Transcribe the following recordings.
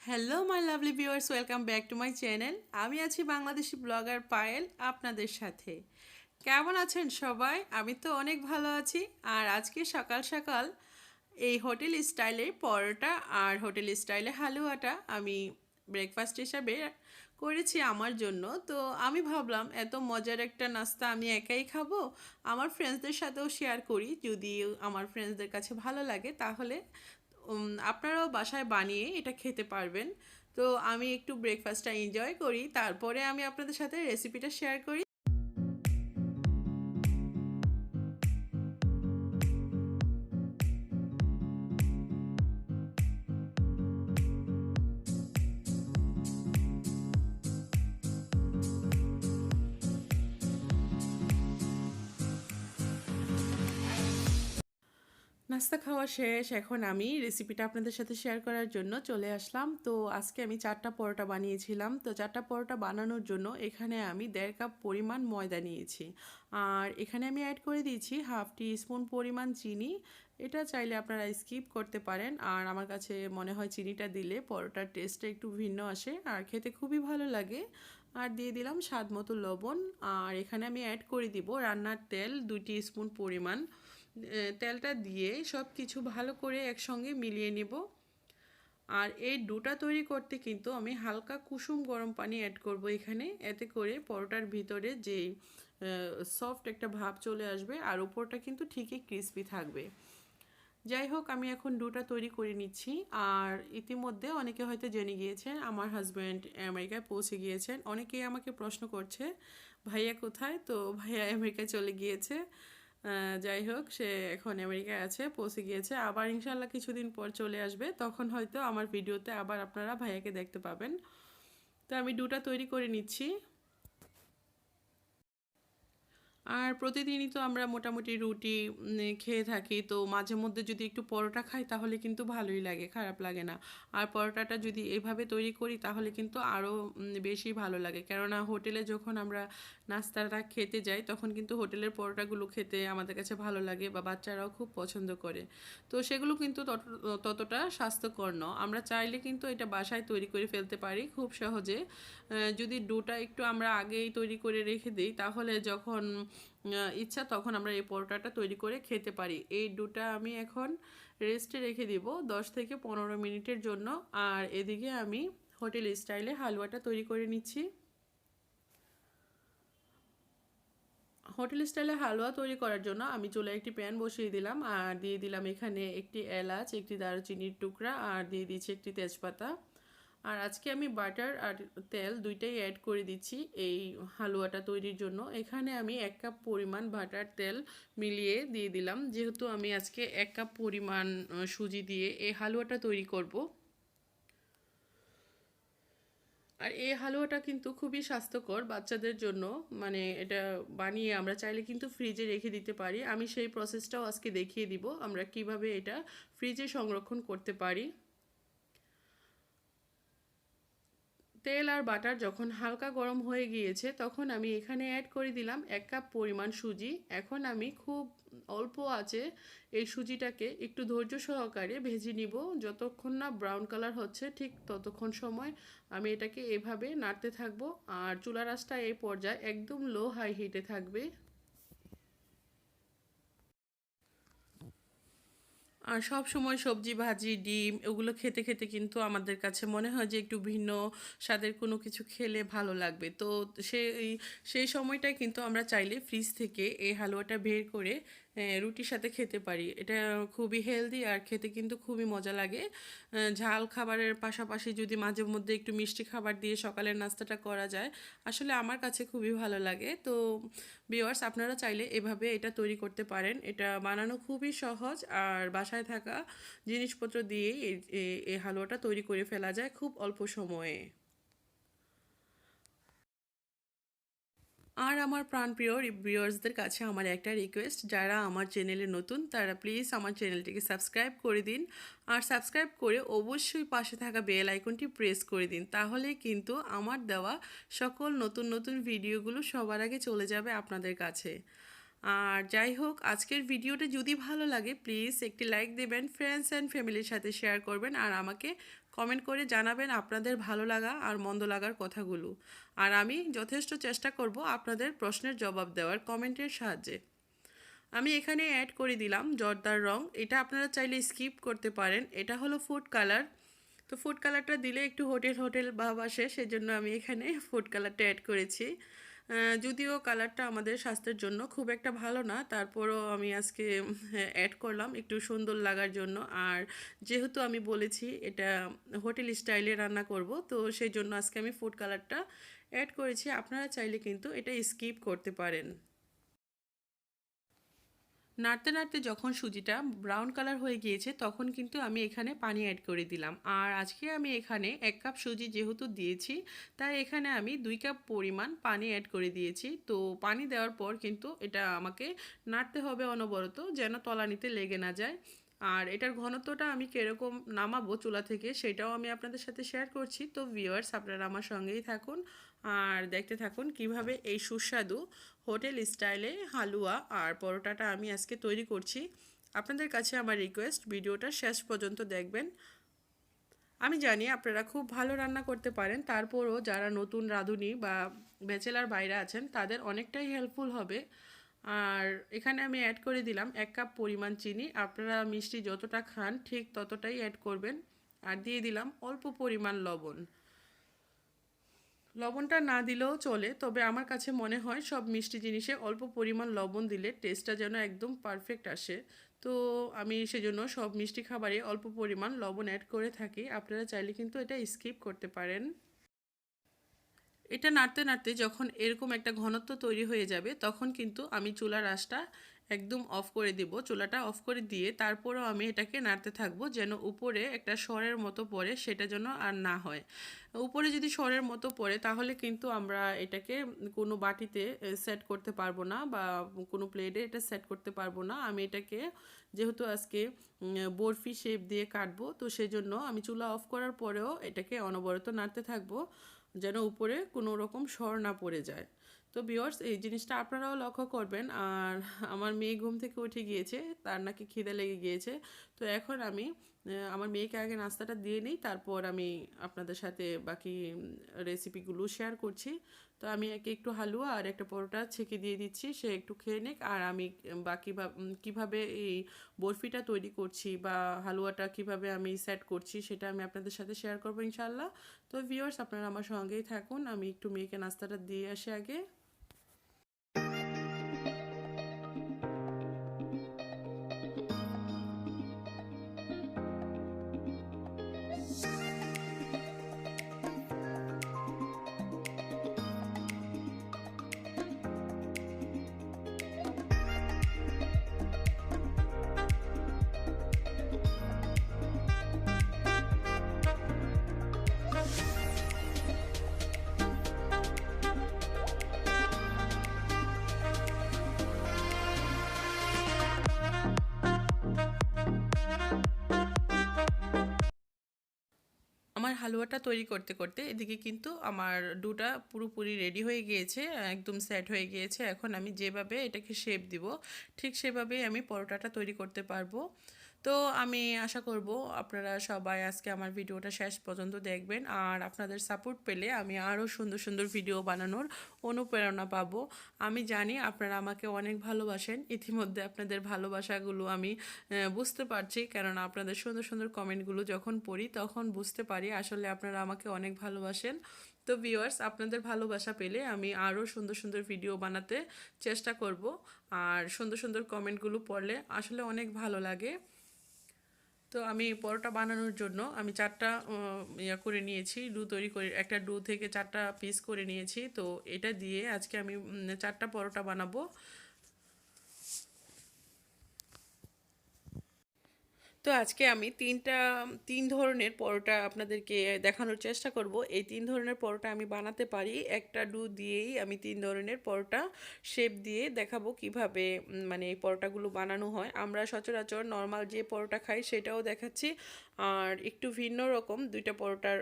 Hello my lovely viewers, welcome back to my channel. আমি আছি Bangladeshi blogger Payel আপনাদের সাথে। কেমন আছেন সবাই? আমি তো অনেক ভালো আছি। আর আজকে সকাল সকাল এই হোটেল স্টাইলে পরোটা আর হোটেল স্টাইলে হালুয়াটা আমি ব্রেকফাস্ট হিসাবে করেছি আমার জন্য। তো আমি ভাবলাম এত মজার একটা নাস্তা আমি একাই খাবো, আমার ফ্রেন্ডসদের সাথেও শেয়ার করি। যদি আমার ফ্রেন্ডসদের কাছে ভালো লাগে তাহলে আপনারাও বাসায় বানিয়ে এটা খেতে পারবেন। তো আমি একটু ব্রেকফাস্টটা এনজয় করি, তারপরে আমি আপনাদের সাথে রেসিপিটা শেয়ার করি। নাস্তা খাওয়া শেষ, এখন আমি রেসিপিটা আপনাদের সাথে শেয়ার করার জন্য চলে আসলাম। তো আজকে আমি 4টা পরোটা বানিয়েছিলাম। তো 4টা পরোটা বানানোর জন্য এখানে আমি 1.5 কাপ পরিমাণ ময়দা নিয়েছি। আর এখানে আমি অ্যাড করে দিয়েছি হাফ টি স্পুন পরিমাণ চিনি। এটা চাইলে আপনারা স্কিপ করতে পারেন। আর আমার কাছে মনে হয় চিনিটা দিলে পরোটার টেস্টটা একটু ভিন্ন আসে আর খেতে খুবই ভালো লাগে। আর দিয়ে দিলাম স্বাদ মতো লবণ। আর এখানে আমি অ্যাড করে দিব রান্নার তেল 2 স্পুন পরিমাণ। তেলটা দিয়ে সব কিছু ভালো করে একসঙ্গে মিলিয়ে নেব। আর এই ডোটা তৈরি করতে কিন্তু আমি হালকা কুসুম গরম পানি অ্যাড করব এখানে, এতে করে পরোটার ভিতরে যে সফট একটা ভাব চলে আসবে আর উপরটা কিন্তু ঠিকই ক্রিস্পি থাকবে। যাই হোক, আমি এখন ডোটা তৈরি করে নিচ্ছি। আর ইতিমধ্যে অনেকে হয়তো জেনে গিয়েছেন আমার হাজব্যান্ড আমেরিকায় পৌঁছে গিয়েছেন। অনেকেই আমাকে প্রশ্ন করছে ভাইয়া কোথায়? তো ভাইয়া আমেরিকায় চলে গিয়েছে। যাই হোক, সে এখন আমেরিকায় আছে, পৌঁছে গিয়েছে। আবার ইনশাল্লাহ কিছুদিন পর চলে আসবে, তখন হয়তো আমার ভিডিওতে আবার আপনারা ভাইয়াকে দেখতে পাবেন। তো আমি ডোটা তৈরি করে নিচ্ছি। আর প্রতিদিনই তো আমরা মোটামুটি রুটি খেয়ে থাকি, তো মাঝে মধ্যে যদি একটু পরোটা খাই তাহলে কিন্তু ভালোই লাগে, খারাপ লাগে না। আর পরোটাটা যদি এভাবে তৈরি করি তাহলে কিন্তু আরও বেশি ভালো লাগে, কেননা হোটেলে যখন আমরা নাস্তাটা খেতে যাই তখন কিন্তু হোটেলের পরোটাগুলো খেতে আমাদের কাছে ভালো লাগে বা বাচ্চারাও খুব পছন্দ করে। তো সেগুলো কিন্তু ততটা স্বাস্থ্যকর নয়। আমরা চাইলে কিন্তু এটা বাসায় তৈরি করে ফেলতে পারি খুব সহজে। যদি ডোটা একটু আমরা আগেই তৈরি করে রেখে দিই তাহলে যখন ইচ্ছা তখন আমরা এই পরোটাটা তৈরি করে খেতে পারি। এই ডোটা আমি এখন রেস্টে রেখে দিব 10 থেকে 15 মিনিটের জন্য। আর এদিকে আমি হোটেল স্টাইলে হালুয়াটা তৈরি করে নিচ্ছি। হোটেল স্টাইলে হালুয়া তৈরি করার জন্য আমি চুলায় একটি প্যান বসিয়ে দিলাম আর দিয়ে দিলাম এখানে একটি এলাচ, একটি দারুচিনির টুকরা আর দিয়ে দিচ্ছি একটি তেজপাতা। আর আজকে আমি বাটার আর তেল দুইটাই অ্যাড করে দিচ্ছি এই হালুয়াটা তৈরির জন্য। এখানে আমি 1 কাপ পরিমাণ বাটার তেল মিলিয়ে দিয়ে দিলাম, যেহেতু আমি আজকে 1 কাপ পরিমাণ সুজি দিয়ে এই হালুয়াটা তৈরি করব। আর এই হালুয়াটা কিন্তু খুবই স্বাস্থ্যকর বাচ্চাদের জন্য। মানে এটা বানিয়ে আমরা চাইলে কিন্তু ফ্রিজে রেখে দিতে পারি। আমি সেই প্রসেসটাও আজকে দেখিয়ে দিব আমরা কিভাবে এটা ফ্রিজে সংরক্ষণ করতে পারি। তেল আর বাটার যখন হালকা গরম হয়ে গিয়েছে তখন আমি এখানে অ্যাড করে দিলাম 1 কাপ পরিমাণ সুজি। এখন আমি খুব অল্প আঁচে এই সুজিটাকে একটু ধৈর্য সহকারে ভেজে নিব। যতক্ষণ না ব্রাউন কালার হচ্ছে ঠিক ততক্ষণ সময় আমি এটাকে এভাবে নাড়তে থাকবো। আর চুলার আঁচটা এই পর্যায়ে একদম লো হাই হিটে থাকবে। আর সব সময় সবজি ভাজি ডিম ওগুলো খেতে খেতে কিন্তু আমাদের কাছে মনে হয় যে একটু ভিন্ন স্বাদের কোনো কিছু খেলে ভালো লাগবে। তো সেই সেই সময়টায় কিন্তু আমরা চাইলে ফ্রিজ থেকে এই হালুয়াটা বের করে রুটির সাথে খেতে পারি। এটা খুবই হেলদি আর খেতে কিন্তু খুবই মজা লাগে। ঝাল খাবারের পাশাপাশি যদি মাঝে মধ্যে একটু মিষ্টি খাবার দিয়ে সকালের নাস্তাটা করা যায়, আসলে আমার কাছে খুবই ভালো লাগে। তো ভিউয়ার্স, আপনারা চাইলে এভাবে এটা তৈরি করতে পারেন। এটা বানানো খুবই সহজ আর বাসায় থাকা জিনিসপত্র দিয়েই এই হালুয়াটা তৈরি করে ফেলা যায় খুব অল্প সময়ে। আর আমার প্রাণপ্রিয় ভিউয়ার্সদের কাছে আমার একটা রিকোয়েস্ট, যারা আমার চ্যানেলে নতুন তারা প্লিজ আমার চ্যানেলটিকে সাবস্ক্রাইব করে দিন। আর সাবস্ক্রাইব করে অবশ্যই পাশে থাকা বেল আইকনটি প্রেস করে দিন, তাহলে কিন্তু আমার দেওয়া সকল নতুন নতুন ভিডিওগুলো সবার আগে চলে যাবে আপনাদের কাছে। আর যাই হোক, আজকের ভিডিওটা যদি ভালো লাগে প্লিজ একটি লাইক দেবেন, ফ্রেন্ডস অ্যান্ড ফ্যামিলির সাথে শেয়ার করবেন আর আমাকে কমেন্ট করে জানাবেন আপনাদের ভালো লাগা আর মন্দ লাগার কথাগুলো। আর আমি যথেষ্ট চেষ্টা করব আপনাদের প্রশ্নের জবাব দেওয়ার কমেন্টের সাহায্যে। আমি এখানে অ্যাড করে দিলাম জর্দার রং, এটা আপনারা চাইলে স্কিপ করতে পারেন। এটা হলো ফুড কালার। তো ফুড কালারটা দিলে একটু হোটেল হোটেল ভাব আসে, সেজন্য আমি এখানে ফুড কালারটা অ্যাড করেছি। যদিও কালারটা আমাদের স্বাস্থ্যের জন্য খুব একটা ভালো না, তারপরও আমি আজকে অ্যাড করলাম একটু সুন্দর লাগার জন্য। আর যেহেতু আমি বলেছি এটা হোটেল স্টাইলে রান্না করব, তো সেই জন্য আজকে আমি ফুড কালারটা অ্যাড করেছি। আপনারা চাইলে কিন্তু এটা স্কিপ করতে পারেন। নাড়তে নাড়তে যখন সুজিটা ব্রাউন কালার হয়ে গিয়েছে তখন কিন্তু আমি এখানে পানি অ্যাড করে দিলাম। আর আজকে আমি এখানে 1 কাপ সুজি যেহেতু দিয়েছি, তাই এখানে আমি 2 কাপ পরিমাণ পানি অ্যাড করে দিয়েছি। তো পানি দেওয়ার পর কিন্তু এটা আমাকে নাড়তে হবে অনবরত, যেন তলানিতে লেগে না যায়। আর এটার ঘনত্বটা আমি কীরকম নামাবো চুলা থেকে সেটাও আমি আপনাদের সাথে শেয়ার করছি। তো ভিউয়ার্স, আপনারা আমার সঙ্গেই থাকুন আর দেখতে থাকুন কিভাবে এই সুস্বাদু হোটেল স্টাইলে হালুয়া আর পরোটাটা আমি আজকে তৈরি করছি। আপনাদের কাছে আমার রিকোয়েস্ট, ভিডিওটা শেষ পর্যন্ত দেখবেন। আমি জানি আপনারা খুব ভালো রান্না করতে পারেন, তারপরও যারা নতুন রাঁধুনি বা ব্যাচেলার বাইরে আছেন তাদের অনেকটাই হেল্পফুল হবে। আর এখানে আমি অ্যাড করে দিলাম 1 কাপ পরিমাণ চিনি। আপনারা মিষ্টি যতটা খান ঠিক ততটাই অ্যাড করবেন। আর দিয়ে দিলাম অল্প পরিমাণ লবণ। লবণটা না দিলেও চলে, তবে আমার কাছে মনে হয় সব মিষ্টি জিনিসে অল্প পরিমাণ লবণ দিলে টেস্টটা যেন একদম পারফেক্ট আসে। তো আমি সেজন্য সব মিষ্টি খাবারে অল্প পরিমাণ লবণ অ্যাড করে থাকি। আপনারা চাইলে কিন্তু এটা স্কিপ করতে পারেন। এটা নাড়তে নাড়তে যখন এরকম একটা ঘনত্ব তৈরি হয়ে যাবে তখন কিন্তু আমি চুলার আঁচটা একদম অফ করে দিব। চুলাটা অফ করে দিয়ে তারপরেও আমি এটাকে নাড়তে থাকবো, যেন উপরে একটা সরের মতো পড়ে সেটা যেন আর না হয়। উপরে যদি সরের মতো পড়ে তাহলে কিন্তু আমরা এটাকে কোনো বাটিতে সেট করতে পারবো না বা কোনো প্লেটে এটা সেট করতে পারবো না। আমি এটাকে যেহেতু আজকে বরফি শেপ দিয়ে কাটবো, তো সেজন্য আমি চুলা অফ করার পরেও এটাকে অনবরত নাড়তে থাকবো, যেন উপরে কোনো রকম সর না পড়ে যায়। তো ভিউয়ার্স, এই জিনিসটা আপনারাও লক্ষ্য করবেন। আর আমার মেয়ে ঘুম থেকে উঠে গিয়েছে, তার নাকি খিদে লেগে গিয়েছে। তো এখন আমি আমার মেয়েকে আগে নাস্তাটা দিয়ে নিই, তারপর আমি আপনাদের সাথে বাকি রেসিপিগুলো শেয়ার করছি। তো আমি একে একটু হালুয়া আর একটা পরোটা ছেঁকে দিয়ে দিচ্ছি, সে একটু খেয়ে নিক। আর আমি বাকি কীভাবে এই বরফিটা তৈরি করছি বা হালুয়াটা কিভাবে আমি সেট করছি সেটা আমি আপনাদের সাথে শেয়ার করবো ইনশাল্লাহ। তো ভিউয়ার্স, আপনারা আমার সঙ্গেই থাকুন। আমি একটু মেয়েকে নাস্তাটা দিয়ে আসি আগে। আমার হালুয়াটা তৈরি করতে করতে এদিকে কিন্তু আমার ডোটা পুরোপুরি রেডি হয়ে গিয়েছে, একদম সেট হয়ে গিয়েছে। এখন আমি যেভাবে এটাকে শেপ দিব ঠিক সেভাবেই আমি পরোটাটা তৈরি করতে পারবো। তো আমি আশা করব আপনারা সবাই আজকে আমার ভিডিওটা শেষ পর্যন্ত দেখবেন। আর আপনাদের সাপোর্ট পেলে আমি আরও সুন্দর সুন্দর ভিডিও বানানোর অনুপ্রেরণা পাবো। আমি জানি আপনারা আমাকে অনেক ভালোবাসেন, ইতিমধ্যে আপনাদের ভালোবাসাগুলো আমি বুঝতে পারছি, কারণ আপনাদের সুন্দর সুন্দর কমেন্টগুলো যখন পড়ি তখন বুঝতে পারি আসলে আপনারা আমাকে অনেক ভালোবাসেন। তো ভিউয়ার্স, আপনাদের ভালোবাসা পেলে আমি আরও সুন্দর সুন্দর ভিডিও বানাতে চেষ্টা করব। আর সুন্দর সুন্দর কমেন্টগুলো পড়লে আসলে অনেক ভালো লাগে। তো আমি পরোটা বানানোর জন্য আমি 4টা ইয়া করে নিয়েছি, ডো তৈরি করে একটা ডো থেকে 4টা পিস করে নিয়েছি। তো এটা দিয়ে আজকে আমি 4টা পরোটা বানাবো। তো আজকে আমি তিন ধরনের পরোটা আপনাদেরকে দেখানোর চেষ্টা করব। এই 3 ধরনের পরোটা আমি বানাতে পারি, একটা ডো দিয়েই আমি 3 ধরনের পরোটা শেপ দিয়ে দেখাবো কিভাবে মানে এই পরোটাগুলো বানানো হয়। আমরা সচরাচর নর্মাল যে পরোটা খাই সেটাও দেখাচ্ছি, আর একটু ভিন্ন রকম 2টা পরোটার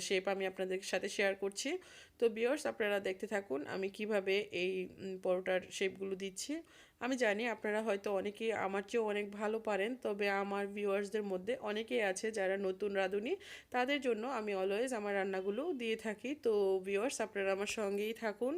শেপ আমি আপনাদের সাথে শেয়ার করছি। তো ভিউয়ার্স, আপনারা দেখতে থাকুন আমি কিভাবে এই পরোটার শেপগুলো দিচ্ছি। আমি জানি আপনারা হয়তো অনেকেই আমার চেয়েও অনেক ভালো পারেন, তবে আমার ভিউয়ার্সদের মধ্যে অনেকেই আছে যারা নতুন রাঁধুনি, তাদের জন্য আমি অলওয়েজ আমার রান্নাগুলো দিয়ে থাকি। তো ভিউয়ার্স, আপনারা আমার সঙ্গেই থাকুন।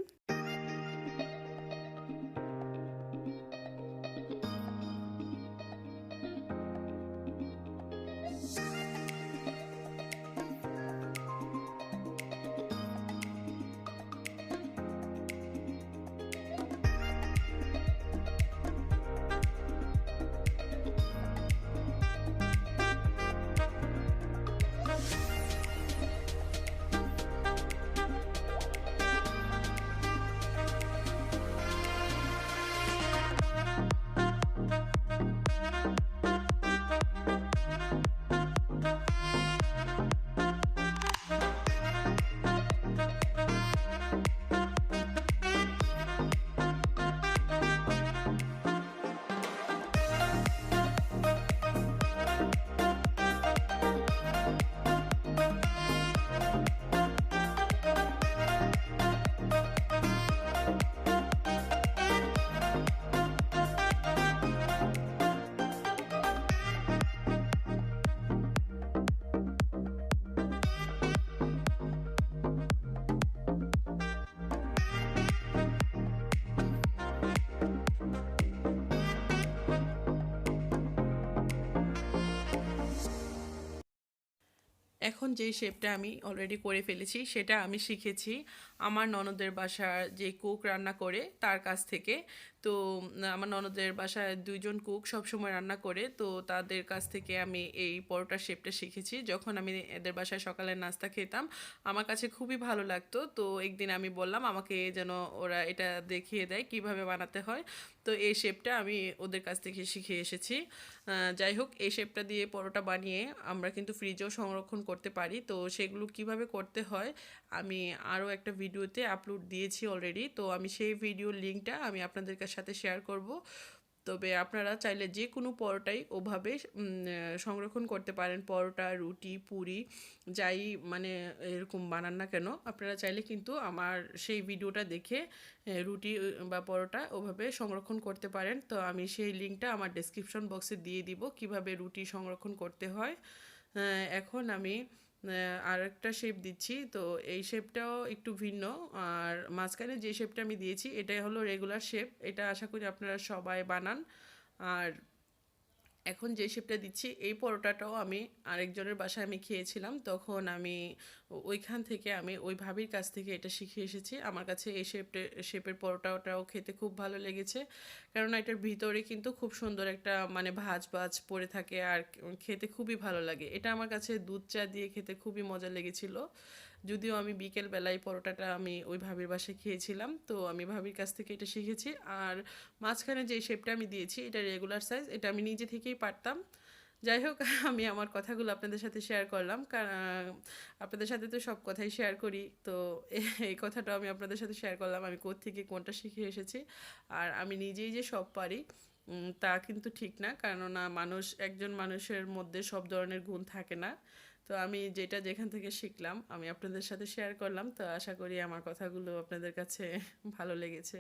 এখন যেই শেপটা আমি অলরেডি করে ফেলেছি সেটা আমি শিখেছি আমার ননদের বাসার যে কুক রান্না করে তার কাছ থেকে। তো আমার ননদের বাসায় দুইজন কুক সবসময় রান্না করে, তো তাদের কাছ থেকে আমি এই পরোটার শেপটা শিখেছি। যখন আমি এদের বাসায় সকালের নাস্তা খেতাম আমার কাছে খুবই ভালো লাগতো। তো একদিন আমি বললাম আমাকে যেন ওরা এটা দেখিয়ে দেয় কিভাবে বানাতে হয়। তো এই শেপটা আমি ওদের কাছ থেকে শিখে এসেছি। যাই হোক, এই শেপটা দিয়ে পরোটা বানিয়ে আমরা কিন্তু ফ্রিজেও সংরক্ষণ করতে পারি। তো সেগুলো কিভাবে করতে হয় আমি আরও একটা ভিডিওতে আপলোড দিয়েছি অলরেডি। তো আমি সেই ভিডিওর লিঙ্কটা আমি আপনাদের সাথে শেয়ার করব। তবে আপনারা চাইলে যে কোনো পরোটাই ওভাবে সংরক্ষণ করতে পারেন। পরোটা, রুটি, পুরি যাই মানে এরকম বানান না কেন, আপনারা চাইলে কিন্তু আমার সেই ভিডিওটা দেখে রুটি বা পরোটা ওভাবে সংরক্ষণ করতে পারেন। তো আমি সেই লিঙ্কটা আমার ডেসক্রিপশন বক্সে দিয়ে দিব কিভাবে রুটি সংরক্ষণ করতে হয়। এখন আমি আর একটা শেপ দিচ্ছি। তো এই শেপটাও একটু ভিন্ন, আর মাঝখানে যে শেপটা আমি দিয়েছি এটাই হলো রেগুলার শেপ। এটা আশা করি আপনারা সবাই বানান। আর এখন যে শেপটা দিচ্ছি এই পরোটাটাও আমি আরেকজনের বাসায় আমি খেয়েছিলাম, তখন আমি ওইখান থেকে আমি ওই ভাবির কাছ থেকে এটা শিখে এসেছি। আমার কাছে এই শেপের পরোটাটাও খেতে খুব ভালো লেগেছে, কারণ এটার ভিতরে কিন্তু খুব সুন্দর একটা মানে ভাজ ভাজ পড়ে থাকে আর খেতে খুবই ভালো লাগে। এটা আমার কাছে দুধ চা দিয়ে খেতে খুবই মজা লেগেছিল। যদিও আমি বিকেল বেলায় পরোটাটা আমি ওই ভাবির বাসায় খেয়েছিলাম, তো আমি ভাবির কাছ থেকে এটা শিখেছি। আর মাঝখানে যে শেপটা আমি দিয়েছি এটা রেগুলার সাইজ, এটা আমি নিজে থেকেই পারতাম। যাই হোক, আমি আমার কথাগুলো আপনাদের সাথে শেয়ার করলাম, কারণ আপনাদের সাথে তো সব কথাই শেয়ার করি। তো এই কথাটাও আমি আপনাদের সাথে শেয়ার করলাম আমি কোত্থেকে কোনটা শিখে এসেছি। আর আমি নিজেই যে সব পারি তা কিন্তু ঠিক না, কেননা একজন মানুষের মধ্যে সব ধরনের গুণ থাকে না। তো আমি যেটা যেখান থেকে শিখলাম আমি আপনাদের সাথে শেয়ার করলাম। তো আশা করি আমার কথাগুলো আপনাদের কাছে ভালো লেগেছে।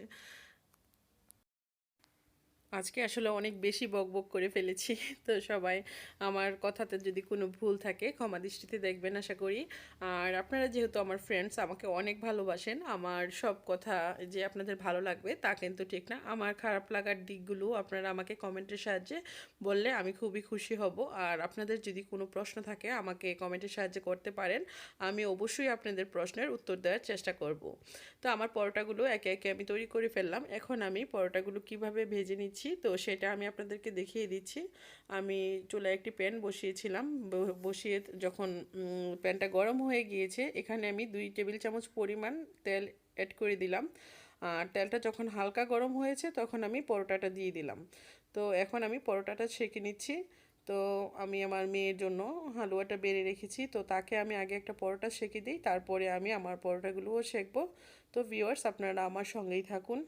আজকে আসলে অনেক বেশি বকবক করে ফেলেছি। তো সবাই আমার কথাতে যদি কোনো ভুল থাকে ক্ষমা দৃষ্টিতে দেখবেন আশা করি। আর আপনারা যেহেতু আমার ফ্রেন্ডস, আমাকে অনেক ভালোবাসেন, আমার সব কথা যে আপনাদের ভালো লাগবে তা কিন্তু ঠিক না। আমার খারাপ লাগার দিকগুলো আপনারা আমাকে কমেন্টের সাহায্যে বললে আমি খুবই খুশি হব। আর আপনাদের যদি কোনো প্রশ্ন থাকে আমাকে কমেন্টের সাহায্যে করতে পারেন, আমি অবশ্যই আপনাদের প্রশ্নের উত্তর দেওয়ার চেষ্টা করব। তো আমার পরোটাগুলো একে একে আমি তৈরি করে ফেললাম। এখন আমি পরোটাগুলো কিভাবে ভেজে নিচ্ছি তো সেটা আমি আপনাদেরকে দেখিয়ে দিচ্ছি। আমি চুলায় একটি প্যান বসিয়েছিলাম, বসিয়ে যখন প্যানটা গরম হয়ে গিয়েছে এখানে আমি 2 টেবিল চামচ পরিমাণ তেল অ্যাড করে দিলাম। আর তেলটা যখন হালকা গরম হয়েছে তখন আমি পরোটাটা দিয়ে দিলাম। তো এখন আমি পরোটাটা সেঁকে নিচ্ছি। তো আমি আমার মেয়ের জন্য হালুয়াটা বেড়ে রেখেছি, তো তাকে আমি আগে একটা পরোটা সেঁকে দিই, তারপরে আমি আমার পরোটাগুলোও সেঁকবো। তো ভিউয়ার্স, আপনারা আমার সঙ্গেই থাকুন।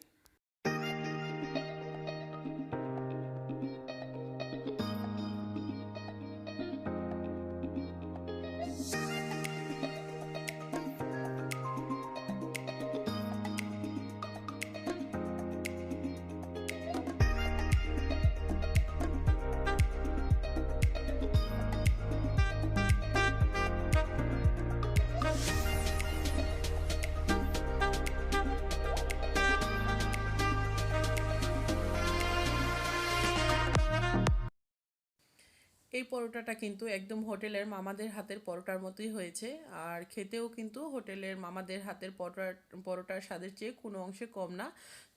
এই পরোটাটা কিন্তু একদম হোটেলের মামাদের হাতের পরোটার মতোই হয়েছে। আর খেতেও কিন্তু হোটেলের মামাদের হাতের পরোটার স্বাদের চেয়ে কোনো অংশে কম না।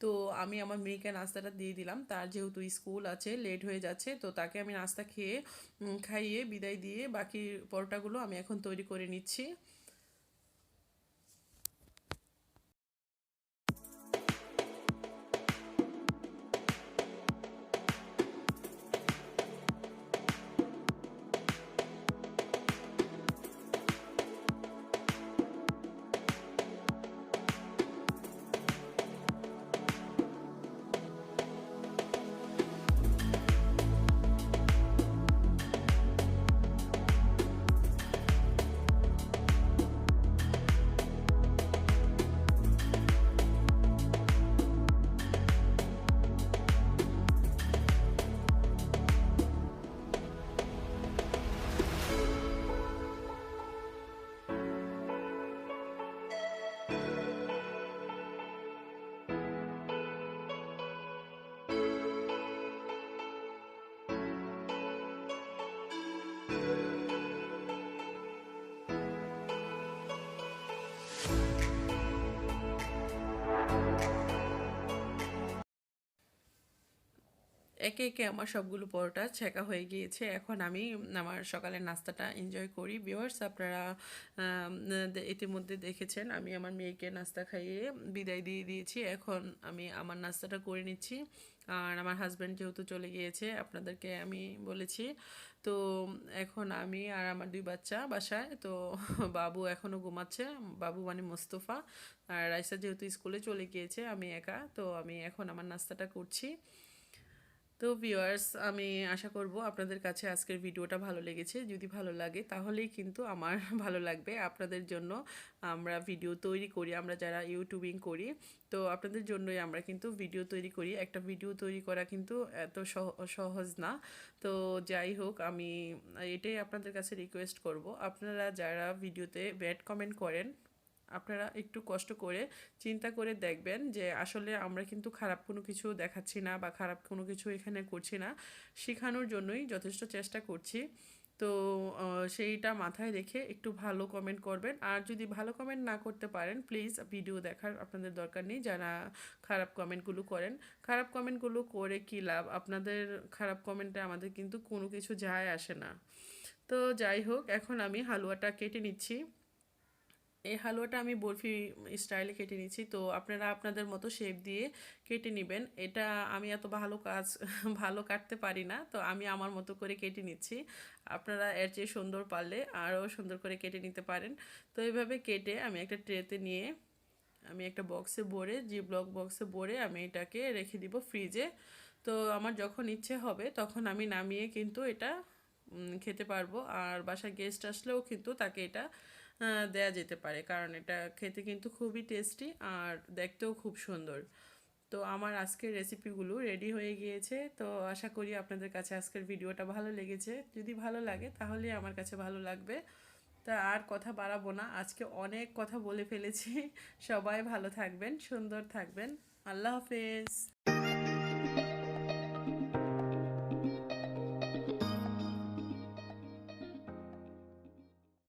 তো আমি আমার মেয়েকে নাস্তাটা দিয়ে দিলাম, তার যেহেতু স্কুল আছে, লেট হয়ে যাচ্ছে, তো তাকে আমি নাস্তা খাইয়ে বিদায় দিয়ে বাকি পরোটাগুলো আমি এখন তৈরি করে নিচ্ছি। একে একে আমার সবগুলো পরোটা ছেঁকা হয়ে গিয়েছে। এখন আমি আমার সকালের নাস্তাটা এনজয় করি। ভিউয়ার্স, আপনারা ইতিমধ্যে দেখেছেন আমি আমার মেয়েকে নাস্তা খাইয়ে বিদায় দিয়ে দিয়েছি। এখন আমি আমার নাস্তাটা করে নিচ্ছি। আর আমার হাজব্যান্ড যেহেতু চলে গিয়েছে, আপনাদেরকে আমি বলেছি, তো এখন আমি আর আমার দুই বাচ্চা বাসায়। তো বাবু এখনও ঘুমাচ্ছে, বাবু মানে মোস্তফা। আর রাইসা যেহেতু স্কুলে চলে গিয়েছে, আমি একা, তো আমি এখন আমার নাস্তাটা করছি। তো ভিউয়ার্স, আমি আশা করব আপনাদের কাছে আজকের ভিডিওটা ভালো লেগেছে। যদি ভালো লাগে তাহলেই কিন্তু আমার ভালো লাগবে। আপনাদের জন্য আমরা ভিডিও তৈরি করি, আমরা যারা ইউটিউবিং করি, তো আপনাদের জন্যই আমরা কিন্তু ভিডিও তৈরি করি। একটা ভিডিও তৈরি করা কিন্তু এত সহজ না। তো যাই হোক, আমি এটাই আপনাদের কাছে রিকোয়েস্ট করব, আপনারা যারা ভিডিওতে ব্যাড কমেন্ট করেন, আপনারা একটু কষ্ট করে চিন্তা করে দেখবেন যে আসলে আমরা কিন্তু খারাপ কোনো কিছু দেখাচ্ছি না বা খারাপ কোনো কিছু এখানে করছি না, শেখানোর জন্যই যথেষ্ট চেষ্টা করছি। তো সেইটা মাথায় রেখে একটু ভালো কমেন্ট করবেন। আর যদি ভালো কমেন্ট না করতে পারেন, প্লিজ ভিডিও দেখার আপনাদের দরকার নেই। যারা খারাপ কমেন্টগুলো করেন, খারাপ কমেন্টগুলো করে কী লাভ? আপনাদের খারাপ কমেন্টে আমাদের কিন্তু কোনো কিছু যায় আসে না। তো যাই হোক, এখন আমি হালুয়াটা কেটে নিচ্ছি। এই হালুয়াটা আমি বরফি স্টাইলে কেটে নিচ্ছি, তো আপনারা আপনাদের মতো শেপ দিয়ে কেটে নেবেন। এটা আমি এত ভালো কাজ ভালো কাটতে পারি না, তো আমি আমার মতো করে কেটে নিচ্ছি। আপনারা এর চেয়ে সুন্দর পারলে আরও সুন্দর করে কেটে নিতে পারেন। তো এইভাবে কেটে আমি একটা ট্রেতে নিয়ে আমি একটা বক্সে ভরে, জিপলক বক্সে ভরে আমি এটাকে রেখে দিব ফ্রিজে। তো আমার যখন ইচ্ছে হবে তখন আমি নামিয়ে কিন্তু এটা খেতে পারবো। আর বাসায় গেস্ট আসলেও কিন্তু তাকে এটা দেয়া যেতে পারে, কারণ এটা খেতে কিন্তু খুবই টেস্টি আর দেখতেও খুব সুন্দর। তো আমার আজকের রেসিপিগুলো রেডি হয়ে গিয়েছে। তো আশা করি আপনাদের কাছে আজকের ভিডিওটা ভালো লেগেছে। যদি ভালো লাগে তাহলে আমার কাছে ভালো লাগবে। তা আর কথা বাড়াবো না, আজকে অনেক কথা বলে ফেলেছি। সবাই ভালো থাকবেন, সুন্দর থাকবেন। আল্লাহ হাফেজ।